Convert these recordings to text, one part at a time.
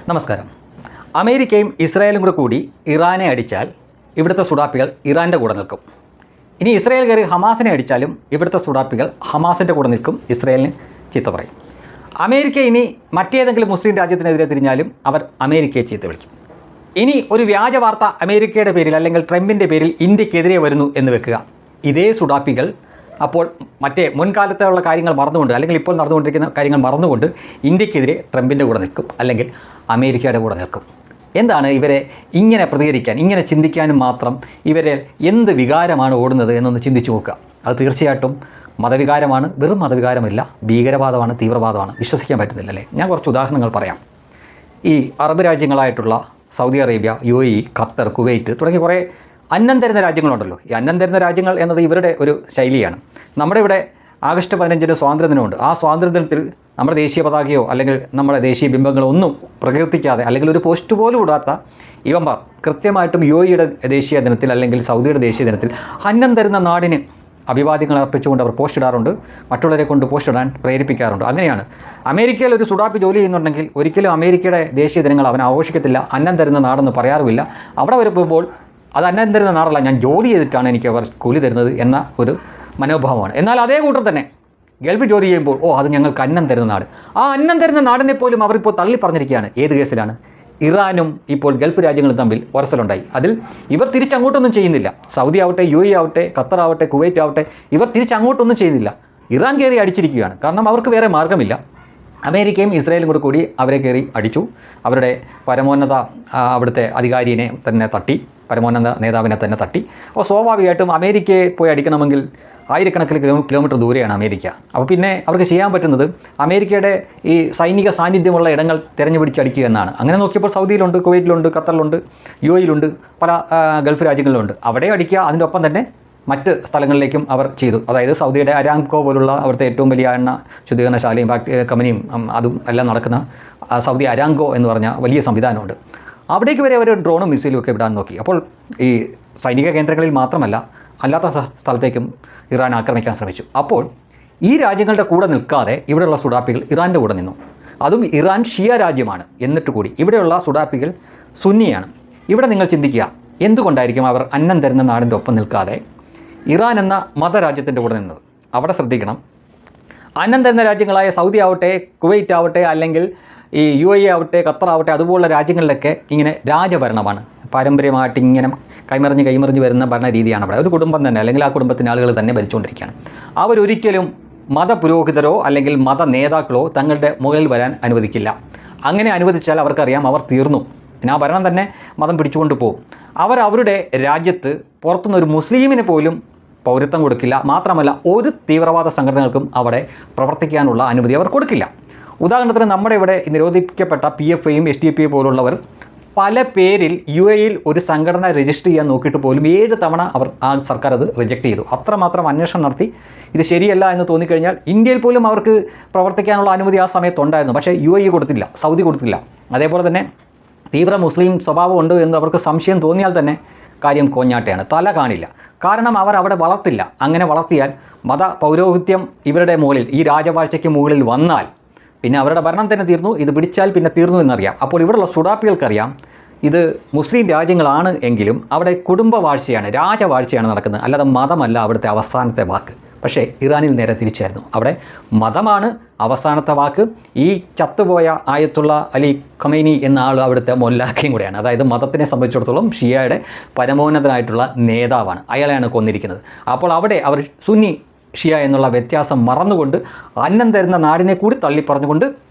നമസ്കാരം. അമേരിക്കയും ഇസ്രായേലും കൂടി ഇറാനെ അടിച്ചാൽ ഇവിടുത്തെ സുഡാപ്പികൾ ഇറാൻ്റെ കൂടെ നിൽക്കും. ഇനി ഇസ്രായേൽ കയറി ഹമാസിനെ അടിച്ചാലും ഇവിടുത്തെ സുഡാപ്പികൾ ഹമാസിൻ്റെ കൂടെ നിൽക്കും, ഇസ്രായേലിന് ചീത്ത പറയും. അമേരിക്ക ഇനി മറ്റേതെങ്കിലും മുസ്ലിം രാജ്യത്തിനെതിരെ തിരിഞ്ഞാലും അവർ അമേരിക്കയെ ചീത്ത വിളിക്കും. ഇനി ഒരു വ്യാജ വാർത്ത അമേരിക്കയുടെ പേരിൽ അല്ലെങ്കിൽ ട്രംപിൻ്റെ പേരിൽ ഇന്ത്യക്കെതിരെ വരുന്നു എന്ന് വെക്കുക. ഇതേ സുഡാപ്പികൾ അപ്പോൾ മറ്റേ മുൻകാലത്തുള്ള കാര്യങ്ങൾ മറന്നുകൊണ്ട് അല്ലെങ്കിൽ ഇപ്പോൾ നടന്നുകൊണ്ടിരിക്കുന്ന കാര്യങ്ങൾ മറന്നുകൊണ്ട് ഇന്ത്യക്കെതിരെ ട്രംപിൻ്റെ കൂടെ നിൽക്കും, അല്ലെങ്കിൽ അമേരിക്കയുടെ കൂടെ നിൽക്കും. എന്താണ് ഇവരെ ഇങ്ങനെ പ്രതികരിക്കാൻ, ഇങ്ങനെ ചിന്തിക്കാനും മാത്രം ഇവരെ എന്ത് വികാരമാണ് ഓടുന്നത് എന്നൊന്ന് ചിന്തിച്ചു നോക്കുക. അത് തീർച്ചയായിട്ടും മതവികാരമാണ്, വെറും മതവികാരമില്ല, ഭീകരവാദമാണ്, തീവ്രവാദമാണ്. വിശ്വസിക്കാൻ പറ്റുന്നില്ലല്ലേ? ഞാൻ കുറച്ച് ഉദാഹരണങ്ങൾ പറയാം. ഈ അറബ് രാജ്യങ്ങളായിട്ടുള്ള Saudi Arabia, UAE, Qatar, Kuwait തുടങ്ങി കുറേ അന്നം തരുന്ന രാജ്യങ്ങളുണ്ടല്ലോ. ഈ അന്നം തരുന്ന രാജ്യങ്ങൾ എന്നത് ഇവരുടെ ഒരു ശൈലിയാണ്. നമ്മുടെ ഇവിടെ ആഗസ്റ്റ് 15 സ്വാതന്ത്ര്യദിനമുണ്ട്. ആ സ്വാതന്ത്ര്യദിനത്തിൽ നമ്മുടെ ദേശീയ പതാകയോ അല്ലെങ്കിൽ നമ്മുടെ ദേശീയ ബിംബങ്ങളോ ഒന്നും പ്രകീർത്തിക്കാതെ അല്ലെങ്കിൽ ഒരു പോസ്റ്റ് പോലും ഇടാത്ത ഇവന്മാർ കൃത്യമായിട്ടും UAEയുടെ ദേശീയ ദിനത്തിൽ അല്ലെങ്കിൽ സൗദിയുടെ ദേശീയ ദിനത്തിൽ അന്നം തരുന്ന നാടിന് അഭിവാദ്യങ്ങൾ അർപ്പിച്ചുകൊണ്ട് അവർ പോസ്റ്റ് ഇടാറുണ്ട്, മറ്റുള്ളവരെ കൊണ്ട് പോസ്റ്റ് ഇടാൻ പ്രേരിപ്പിക്കാറുണ്ട്. അങ്ങനെയാണ്. അമേരിക്കയിൽ ഒരു സുഡാപ്പി ജോലി ചെയ്യുന്നുണ്ടെങ്കിൽ ഒരിക്കലും അമേരിക്കയുടെ ദേശീയ ദിനങ്ങൾ അവൻ ആഘോഷിക്കത്തില്ല, അന്നം തരുന്ന നാടെന്ന് പറയാറുമില്ല. അവിടെ വരുമ്പോൾ അത് അന്നം തരുന്ന നാടല്ല, ഞാൻ ജോലി ചെയ്തിട്ടാണ് എനിക്ക് അവർ കൂലി തരുന്നത് എന്ന ഒരു മനോഭാവമാണ്. എന്നാൽ അതേ കൂട്ടർ തന്നെ ഗൾഫ് ജോലി ചെയ്യുമ്പോൾ അത് ഞങ്ങൾക്ക് അന്നം തരുന്ന നാട്. ആ അന്നം തരുന്ന നാടിനെ പോലും അവരിപ്പോൾ തള്ളി പറഞ്ഞിരിക്കുകയാണ്. ഏത് കേസിലാണ്? ഇറാനും ഇപ്പോൾ ഗൾഫ് രാജ്യങ്ങളും തമ്മിൽ ഉരസലുണ്ടായി. അതിൽ ഇവർ തിരിച്ചങ്ങോട്ടൊന്നും ചെയ്യുന്നില്ല. സൗദി ആവട്ടെ, UAE ആവട്ടെ, ഖത്തർ ആവട്ടെ, കുവൈറ്റ് ആവട്ടെ, ഇവർ തിരിച്ചങ്ങോട്ടൊന്നും ചെയ്യുന്നില്ല. ഇറാൻ കയറി അടിച്ചിരിക്കുകയാണ്. കാരണം അവർക്ക് വേറെ മാർഗ്ഗമില്ല. അമേരിക്കയും ഇസ്രായേലും കൂടി അവരെ കയറി അടിച്ചു. അവരുടെ പരമോന്നത അവിടുത്തെ അധികാരിയെ തന്നെ തട്ടി, പരമോന്നത നേതാവിനെ തന്നെ തട്ടി. അപ്പോൾ സ്വാഭാവികമായിട്ടും അമേരിക്കയെ പോയി അടിക്കണമെങ്കിൽ ആയിരക്കണക്കിന് കിലോമീറ്റർ ദൂരെയാണ് അമേരിക്ക. അപ്പോൾ പിന്നെ അവർക്ക് ചെയ്യാൻ പറ്റുന്നത് അമേരിക്കയുടെ ഈ സൈനിക സാന്നിധ്യമുള്ള ഇടങ്ങൾ തിരഞ്ഞുപിടിച്ചടിക്കുക എന്നാണ്. അങ്ങനെ നോക്കിയപ്പോൾ സൗദിയിലുണ്ട്, കുവൈറ്റിലുണ്ട്, ഖത്തറിലുണ്ട്, UAEയിലുണ്ട്, പല ഗൾഫ് രാജ്യങ്ങളിലുണ്ട്. അവിടെ അടിക്കുക. അതിൻ്റെ ഒപ്പം തന്നെ മറ്റ് സ്ഥലങ്ങളിലേക്കും അവർ ചെയ്തു. അതായത് സൗദിയുടെ അരാംകോ പോലുള്ള അവിടുത്തെ ഏറ്റവും വലിയ എണ്ണ ശുദ്ധീകരണശാലയും കമ്പനിയും അതും എല്ലാം നടക്കുന്ന സൗദി അരാംകോ എന്ന് പറഞ്ഞ വലിയ സംവിധാനമുണ്ട്. അവിടേക്ക് വരെ അവർ ഡ്രോണും മിസൈലും ഒക്കെ വിടാൻ നോക്കി. അപ്പോൾ ഈ സൈനിക കേന്ദ്രങ്ങളിൽ മാത്രമല്ല, അല്ലാത്ത സ്ഥലത്തേക്കും ഇറാൻ ആക്രമിക്കാൻ ശ്രമിച്ചു. അപ്പോൾ ഈ രാജ്യങ്ങളുടെ കൂടെ നിൽക്കാതെ ഇവിടെയുള്ള സുഡാപ്പികൾ ഇറാൻ്റെ കൂടെ നിന്നു. അതും ഇറാൻ ഷിയ രാജ്യമാണ്. എന്നിട്ട് കൂടി ഇവിടെയുള്ള സുഡാപ്പികൾ സുന്നിയാണ്. ഇവിടെ നിങ്ങൾ ചിന്തിക്കുക, എന്തുകൊണ്ടായിരിക്കും അവർ അന്നം തരുന്ന നാടിൻ്റെ ഒപ്പം നിൽക്കാതെ ഇറാൻ എന്ന മതരാജ്യത്തിൻ്റെ കൂടെ നിന്നത്? അവിടെ ശ്രദ്ധിക്കണം. അന്നം തരുന്ന രാജ്യങ്ങളായ സൗദി ആവട്ടെ, കുവൈറ്റ് ആവട്ടെ, അല്ലെങ്കിൽ ഈ UAE ആവട്ടെ, ഖത്തർ ആവട്ടെ, അതുപോലുള്ള രാജ്യങ്ങളിലൊക്കെ ഇങ്ങനെ രാജഭരണമാണ്. പാരമ്പര്യമായിട്ട് ഇങ്ങനെ കൈമറിഞ്ഞ് വരുന്ന ഭരണ രീതിയാണ് അവിടെ. ഒരു കുടുംബം തന്നെ അല്ലെങ്കിൽ ആ കുടുംബത്തിൻ്റെ ആളുകൾ തന്നെ ഭരിച്ചുകൊണ്ടിരിക്കുകയാണ്. അവരൊരിക്കലും മതപുരോഹിതരോ അല്ലെങ്കിൽ മത നേതാക്കളോ തങ്ങളുടെ മുകളിൽ വരാൻ അനുവദിക്കില്ല. അങ്ങനെ അനുവദിച്ചാൽ അവർക്കറിയാം അവർ തീർന്നു. പിന്നെ ആ ഭരണം തന്നെ മതം പിടിച്ചുകൊണ്ട് പോകും. അവരുടെ രാജ്യത്ത് പുറത്തുനിന്നൊരു മുസ്ലിമിന് പോലും പൗരത്വം കൊടുക്കില്ല. മാത്രമല്ല, ഒരു തീവ്രവാദ സംഘടനകൾക്കും അവിടെ പ്രവർത്തിക്കാനുള്ള അനുമതി അവർ കൊടുക്കില്ല. ഉദാഹരണത്തിന് നമ്മുടെ ഇവിടെ നിരോധിക്കപ്പെട്ട PFIയും SDPI പോലുള്ളവർ പല പേരിൽ UAEയിൽ ഒരു സംഘടന രജിസ്റ്റർ ചെയ്യാൻ നോക്കിയിട്ട് പോലും 7 തവണ ആ സർക്കാർ അത് റിജക്റ്റ് ചെയ്തു. അത്രമാത്രം അന്വേഷണം നടത്തി ഇത് ശരിയല്ല എന്ന് തോന്നിക്കഴിഞ്ഞാൽ ഇന്ത്യയിൽ പോലും അവർക്ക് പ്രവർത്തിക്കാനുള്ള അനുമതി ആ സമയത്തുണ്ടായിരുന്നു. പക്ഷേ UAE കൊടുത്തില്ല, സൗദി കൊടുത്തില്ല. അതേപോലെ തന്നെ തീവ്ര മുസ്ലിം സ്വഭാവമുണ്ട് എന്ന് അവർക്ക് സംശയം തോന്നിയാൽ തന്നെ കാര്യം കോഞ്ഞാട്ടയാണ്, തല കാണില്ല. കാരണം അവർ അവിടെ വളർത്തില്ല. അങ്ങനെ വളർത്തിയാൽ മത പൗരോഹിത്യം ഇവരുടെ മുകളിൽ, ഈ രാജവാഴ്ചയ്ക്ക് മുകളിൽ വന്നാൽ പിന്നെ അവരുടെ ഭരണം തന്നെ തീർന്നു. ഇത് പിടിച്ചാൽ പിന്നെ തീർന്നു എന്നറിയാം. അപ്പോൾ ഇവിടെയുള്ള സുഡാപ്പികൾക്കറിയാം ഇത് മുസ്ലിം രാജ്യങ്ങളാണ് എങ്കിലും അവിടെ കുടുംബവാഴ്ചയാണ്, രാജവാഴ്ചയാണ് നടക്കുന്നത്, അല്ലാതെ മതമല്ല അവിടുത്തെ അവസാനത്തെ വാക്ക്. പക്ഷേ ഇറാനിൽ നേരെ തിരിച്ചായിരുന്നു. അവിടെ മതമാണ് അവസാനത്തെ വാക്ക്. ഈ ചത്തുപോയ ആയത്തുള്ള അലി ഖമൈനി എന്ന ആൾ അവിടുത്തെ മൊല്ലാഖയും കൂടെയാണ്. അതായത് മതത്തിനെ സംബന്ധിച്ചിടത്തോളം ഷിയയുടെ പരമോന്നതനായിട്ടുള്ള നേതാവാണ്. അയാളെയാണ് കൊന്നിരിക്കുന്നത്. അപ്പോൾ അവിടെ അവർ സുന്നി ഷിയ എന്നുള്ള വ്യത്യാസം മറന്നുകൊണ്ട് അന്നം തരുന്ന നാടിനെ കൂടി തള്ളിപ്പറഞ്ഞുകൊണ്ട്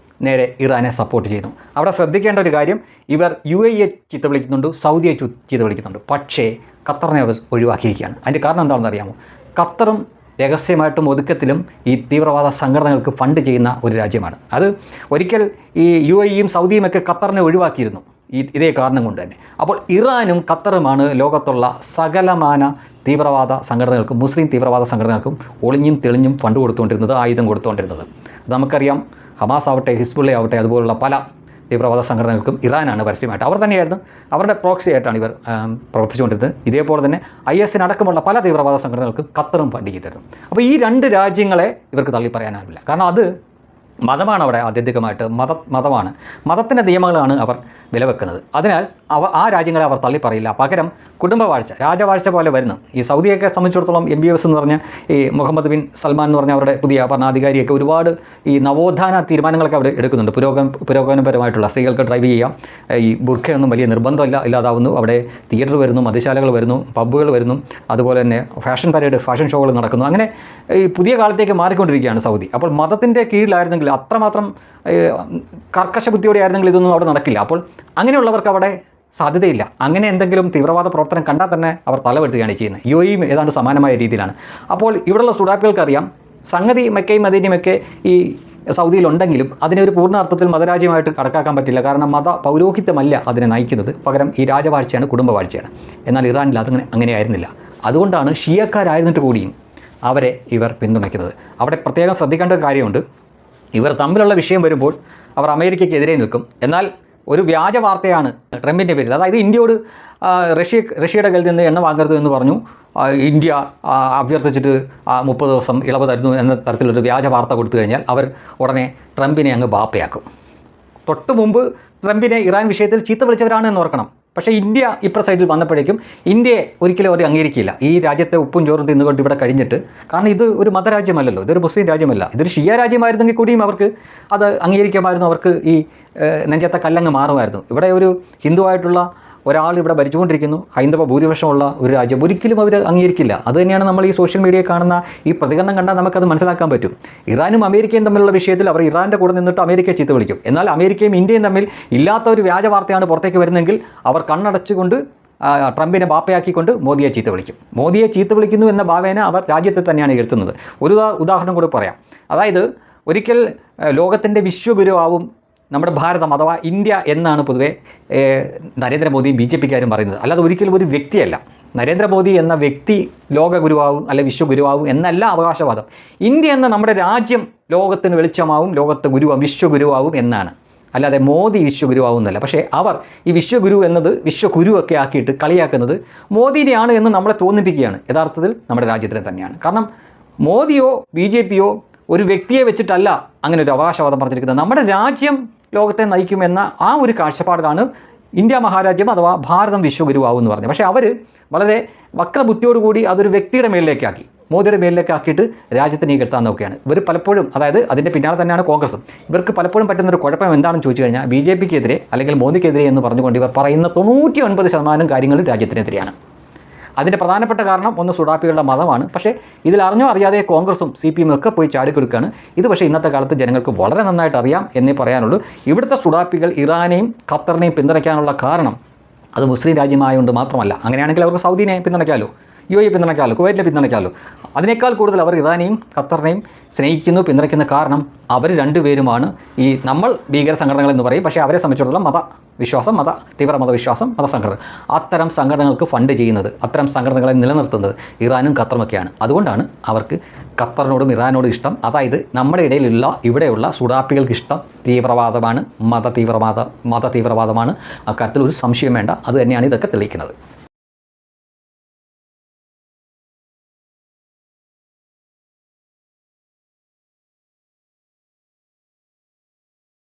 നേരെ ഇറാനെ സപ്പോർട്ട് ചെയ്യുന്നു. അവിടെ ശ്രദ്ധിക്കേണ്ട ഒരു കാര്യം, ഇവർ UAEയെ ചീത്ത വിളിക്കുന്നുണ്ട്, സൗദിയെ ചീത്ത വിളിക്കുന്നുണ്ട്. പക്ഷേ ഖത്തറിനെ അവർ ഒഴിവാക്കിയിരിക്കുകയാണ്. അതിൻ്റെ കാരണം എന്താണെന്ന് അറിയാമോ? ഖത്തറും രഹസ്യമായിട്ടും ഒതുക്കത്തിലും ഈ തീവ്രവാദ സംഘടനകൾക്ക് ഫണ്ട് ചെയ്യുന്ന ഒരു രാജ്യമാണ്. അത് ഒരിക്കൽ ഈ UAEയും സൗദിയും ഒക്കെ ഖത്തറിനെ ഒഴിവാക്കിയിരുന്നു ഇതേ കാരണം കൊണ്ട് തന്നെ. അപ്പോൾ ഇറാനും ഖത്തറുമാണ് ലോകത്തുള്ള സകലമാന തീവ്രവാദ സംഘടനകൾക്കും മുസ്ലിം തീവ്രവാദ സംഘടനകൾക്കും ഒളിഞ്ഞും തെളിഞ്ഞും ഫണ്ട് കൊടുത്തുകൊണ്ടിരുന്നത്, ആയുധം കൊടുത്തുകൊണ്ടിരുന്നത്. നമുക്കറിയാം, ഹമാസ് ആവട്ടെ, ഹിസ്ബുള്ള ആവട്ടെ, അതുപോലുള്ള പല തീവ്രവാദ സംഘടനകൾക്കും ഇറാനാണ് പരസ്യമായിട്ട്, അവർ തന്നെയായിരുന്നു അവരുടെ പ്രോക്സി ആയിട്ടാണ് ഇവർ പ്രവർത്തിച്ചുകൊണ്ടിരുന്നത്. ഇതേപോലെ തന്നെ IS അടക്കമുള്ള പല തീവ്രവാദ സംഘടനകൾക്കും ഖത്തറും ഫണ്ട് ചെയ്തിരുന്നു. അപ്പോൾ ഈ 2 രാജ്യങ്ങളെ ഇവർക്ക് തള്ളിപ്പറയാനാവില്ല. കാരണം അത് മതമാണ് അവിടെ ആത്യന്തികമായിട്ട് മതമാണ്. മതത്തിൻ്റെ നിയമങ്ങളാണ് അവർ വിലവെക്കുന്നത്. അതിനാൽ ആ രാജ്യങ്ങളെ അവർ തള്ളിപ്പറയില്ല. പകരം കുടുംബവാഴ്ച, രാജവാഴ്ച പോലെ വരുന്നു. ഈ സൗദിയൊക്കെ സംബന്ധിച്ചിടത്തോളം MBS എന്ന് പറഞ്ഞ ഈ മുഹമ്മദ് ബിൻ സൽമാൻ എന്ന് പറഞ്ഞ അവരുടെ പുതിയ ഭരണാധികാരിയൊക്കെ ഒരുപാട് ഈ നവോത്ഥാന തീരുമാനങ്ങളൊക്കെ അവിടെ എടുക്കുന്നുണ്ട്. പുരോഗമനപരമായിട്ടുള്ള സ്ത്രീകൾക്ക് ഡ്രൈവ് ചെയ്യാം, ഈ ബുർഖയൊന്നും വലിയ നിർബന്ധമില്ല ഇല്ലാതാവുന്നു, അവിടെ തിയേറ്റർ വരുന്നു, മദ്യശാലകൾ വരുന്നു, പബ്ബുകൾ വരുന്നു, അതുപോലെ തന്നെ ഫാഷൻ ഷോകൾ നടക്കുന്നു. അങ്ങനെ ഈ പുതിയ കാലത്തേക്ക് മാറിക്കൊണ്ടിരിക്കുകയാണ് സൗദി. അപ്പോൾ മതത്തിൻ്റെ കീഴിലായിരുന്നെങ്കിൽ അത്രമാത്രം കർക്കശ ബുദ്ധിയോടെ ആയിരുന്നെങ്കിൽ ഇതൊന്നും അവിടെ നടക്കില്ല. അപ്പോൾ അങ്ങനെയുള്ളവർക്ക് അവിടെ സാധ്യതയില്ല. അങ്ങനെ എന്തെങ്കിലും തീവ്രവാദ പ്രവർത്തനം കണ്ടാൽ തന്നെ അവർ തലവെട്ടുകയാണ് ചെയ്യുന്നത്. UAE ഏതാണ്ട് സമാനമായ രീതിയിലാണ്. അപ്പോൾ ഇവിടെയുള്ള സുഡാപ്പികൾക്കറിയാം സംഗതി മക്കയും മദീനയുമൊക്കെ ഈ സൗദിയിലുണ്ടെങ്കിലും അതിനെ ഒരു പൂർണ്ണ അർത്ഥത്തിൽ മതരാജ്യമായിട്ട് കണക്കാക്കാൻ പറ്റില്ല. കാരണം പൗരോഹിത്യമല്ല അതിനെ നയിക്കുന്നത്, പകരം ഈ രാജവാഴ്ചയാണ്, കുടുംബവാഴ്ചയാണ്. എന്നാൽ ഇറാനിൽ അങ്ങനെയായിരുന്നില്ല. അതുകൊണ്ടാണ് ഷിയക്കാരായിരുന്നിട്ട് കൂടിയും അവരെ ഇവർ പിന്തുണയ്ക്കുന്നത്. അവിടെ പ്രത്യേകം ശ്രദ്ധിക്കേണ്ട കാര്യമുണ്ട്. ഇവർ തമ്മിലുള്ള വിഷയം വരുമ്പോൾ അവർ അമേരിക്കയ്ക്കെതിരെ നിൽക്കും. എന്നാൽ ഒരു വ്യാജ വാർത്തയാണ് ട്രംപിൻ്റെ പേരിൽ, അതായത് ഇന്ത്യയോട് റഷ്യയുടെ കയ്യിൽ നിന്ന് എണ്ണ വാങ്ങരുത് എന്ന് പറഞ്ഞു, ഇന്ത്യ അഭ്യർത്ഥിച്ചിട്ട് 30 ദിവസം ഇളവ് തരുന്നു എന്ന തരത്തിലൊരു വ്യാജ വാർത്ത കൊടുത്തു കഴിഞ്ഞാൽ അവർ ഉടനെ ട്രംപിനെ അങ്ങ് ബാപ്പയാക്കും. തൊട്ട് മുമ്പ് ട്രംപിനെ ഇറാൻ വിഷയത്തിൽ ചീത്ത വിളിച്ചവരാണ് എന്ന് ഓർക്കണം. പക്ഷേ ഇന്ത്യ ഇപ്പുറ സൈഡിൽ വന്നപ്പോഴേക്കും ഇന്ത്യയെ ഒരിക്കലും അവർ അംഗീകരിക്കില്ല. ഈ രാജ്യത്തെ ഉപ്പും ചോറും തിന്നുകൊണ്ട് ഇവിടെ കഴിഞ്ഞിട്ട്, കാരണം ഇത് ഒരു മതരാജ്യമല്ലല്ലോ, ഇതൊരു മുസ്ലിം രാജ്യമല്ല, ഇതൊരു ഷിയ രാജ്യമായിരുന്നെങ്കിൽ കൂടിയും അവർക്ക് അത് അംഗീകരിക്കാമായിരുന്നു. അവർക്ക് ഈ നെഞ്ചത്തെ കല്ലങ്ങ് മാറുമായിരുന്നു. ഇവിടെ ഒരു ഹിന്ദുവായിട്ടുള്ള ഒരാൾ ഇവിടെ ഭരിച്ചുകൊണ്ടിരിക്കുന്നു, ഹൈന്ദവ ഭൂരിപക്ഷമുള്ള ഒരു രാജ്യം, ഒരിക്കലും അവർ അംഗീകരിക്കില്ല. അത് തന്നെയാണ് നമ്മൾ ഈ സോഷ്യൽ മീഡിയയിൽ കാണുന്ന ഈ പ്രതികരണം കണ്ടാൽ നമുക്കത് മനസ്സിലാക്കാൻ പറ്റും. ഇറാനും അമേരിക്കയും തമ്മിലുള്ള വിഷയത്തിൽ അവർ ഇറാൻ്റെ കൂടെ നിന്നിട്ട് അമേരിക്കയെ ചീത്ത വിളിക്കും. എന്നാൽ അമേരിക്കയും ഇന്ത്യയും തമ്മിൽ ഇല്ലാത്ത ഒരു വ്യാജ വാർത്തയാണ് പുറത്തേക്ക് വരുന്നതെങ്കിൽ അവർ കണ്ണടച്ചുകൊണ്ട് ട്രംപിനെ ബാപ്പയാക്കിക്കൊണ്ട് മോദിയെ ചീത്ത വിളിക്കും. മോദിയെ ചീത്ത വിളിക്കുന്നു എന്ന ഭാവേന അവർ രാജ്യത്തെ തന്നെയാണ് എഴുത്തുന്നത്. ഒരു ഉദാഹരണം കൂടി പറയാം. അതായത് ഒരിക്കൽ ലോകത്തിൻ്റെ വിശ്വഗുരുവാവും നമ്മുടെ ഭാരതം അഥവാ ഇന്ത്യ എന്നാണ് പൊതുവെ നരേന്ദ്രമോദിയും BJPക്കാരും പറയുന്നത്. അല്ലാതെ ഒരിക്കലും ഒരു വ്യക്തിയല്ല. നരേന്ദ്രമോദി എന്ന വ്യക്തി ലോക ഗുരുവാവും അല്ലെ വിശ്വഗുരുവാവും എന്നല്ല അവകാശവാദം. ഇന്ത്യ എന്ന നമ്മുടെ രാജ്യം ലോകത്തിന് വെളിച്ചമാവും, ലോകത്ത് ഗുരുവാവും, വിശ്വഗുരുവാവും എന്നാണ്. അല്ലാതെ മോദി വിശ്വഗുരുവാവും എന്നല്ല. പക്ഷേ അവർ ഈ വിശ്വഗുരു എന്നത് വിശ്വഗുരുവൊക്കെ ആക്കിയിട്ട് കളിയാക്കുന്നത് മോദിനെയാണ് എന്ന് നമ്മളെ തോന്നിപ്പിക്കുകയാണ്. യഥാർത്ഥത്തിൽ നമ്മുടെ രാജ്യത്തിനെ തന്നെയാണ്. കാരണം മോദിയോ BJPയോ ഒരു വ്യക്തിയെ വെച്ചിട്ടല്ല അങ്ങനെ ഒരു അവകാശവാദം പറഞ്ഞിരിക്കുന്നത്. നമ്മുടെ രാജ്യം ലോകത്തെ നയിക്കുമെന്ന ആ ഒരു കാഴ്ചപ്പാടിലാണ് ഇന്ത്യ മഹാരാജ്യം അഥവാ ഭാരതം വിശ്വഗുരുവാവും എന്ന് പറഞ്ഞു. പക്ഷേ അവർ വളരെ വക്രബുദ്ധിയോടുകൂടി അതൊരു വ്യക്തിയുടെ മേലിലേക്കാക്കി, മോദിയുടെ മേലിലേക്കാക്കിയിട്ട് രാജ്യത്തെ നീക്കെത്താൻ നോക്കുകയാണ് ഇവർ പലപ്പോഴും. അതായത് അതിൻ്റെ പിന്നാലെ തന്നെയാണ് കോൺഗ്രസും. ഇവർക്ക് പലപ്പോഴും പറ്റുന്നൊരു കുഴപ്പം എന്താണെന്ന് ചോദിച്ചു കഴിഞ്ഞാൽ BJPക്കെതിരെ അല്ലെങ്കിൽ മോദിക്കെതിരെ എന്ന് പറഞ്ഞുകൊണ്ട് ഇവർ പറയുന്ന 99% കാര്യങ്ങളും രാജ്യത്തിനെതിരെയാണ്. അതിൻ്റെ പ്രധാനപ്പെട്ട കാരണം ഒന്ന് സുഡാപ്പികളുടെ മതമാണ്. പക്ഷേ ഇതിൽ അറിഞ്ഞോ അറിയാതെ കോൺഗ്രസും CPM ഒക്കെ പോയി ചാടിക്കൊടുക്കുകയാണ്. ഇത് പക്ഷേ ഇന്നത്തെ കാലത്ത് ജനങ്ങൾക്ക് വളരെ നന്നായിട്ട് അറിയാം എന്നേ പറയാനുള്ളൂ. ഇവിടുത്തെ സുഡാപ്പികൾ ഇറാനെയും ഖത്തറിനെയും പിന്തുണയ്ക്കാനുള്ള കാരണം അത് മുസ്ലിം രാജ്യമായതുകൊണ്ട് മാത്രമല്ല. അങ്ങനെയാണെങ്കിൽ അവർക്ക് സൗദിനെ പിന്തുണയ്ക്കാമല്ലോ, UAE പിന്തുണയ്ക്കാമല്ലോ, കുവൈറ്റിനെ പിന്തുണയ്ക്കാമല്ലോ. അതിനേക്കാൾ കൂടുതൽ അവർ ഇറാനെയും ഖത്തറിനെയും സ്നേഹിക്കുന്നു, പിന്തുണയ്ക്കുന്ന കാരണം അവർ രണ്ടുപേരുമാണ് ഈ നമ്മൾ ഭീകര സംഘടനകൾ എന്ന് പറയും. പക്ഷേ അവരെ സംബന്ധിച്ചിടത്തോളം തീവ്ര മതവിശ്വാസം, മതസംഘടന, അത്തരം സംഘടനകൾക്ക് ഫണ്ട് ചെയ്യുന്നത്, അത്തരം സംഘടനകളെ നിലനിർത്തുന്നത് ഇറാനും ഖത്തറുമൊക്കെയാണ്. അതുകൊണ്ടാണ് അവർക്ക് ഖത്തറിനോടും ഇറാനോടും ഇഷ്ടം. അതായത് നമ്മുടെ ഇവിടെയുള്ള സുഡാപ്പികൾക്ക് ഇഷ്ടം തീവ്രവാദമാണ്, മത തീവ്രവാദമാണ്. അക്കാര്യത്തിൽ ഒരു സംശയം വേണ്ട. അത് തന്നെയാണ് ഇതൊക്കെ തെളിയിക്കുന്നത്.